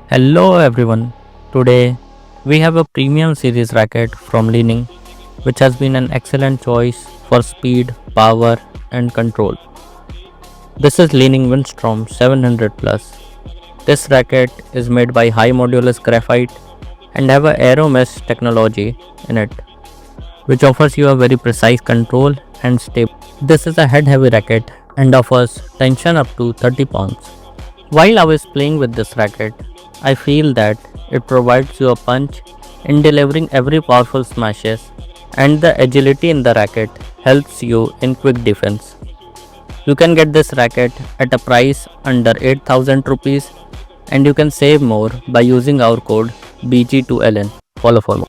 Hello everyone. Today we have a premium series racket from Leaning which has been an excellent choice for speed, power and control. This is Leaning Windstorm 700 Plus. This racket is made by high modulus graphite and have a aero mesh technology in it which offers you a very precise control and stable. This is a head heavy racket and offers tension up to 30 pounds. While I was playing with this racket, I feel that it provides you a punch in delivering every powerful smashes, and the agility in the racket helps you in quick defense. You can get this racket at a price under 8000 rupees and you can save more by using our code BG2LN. Follow for more.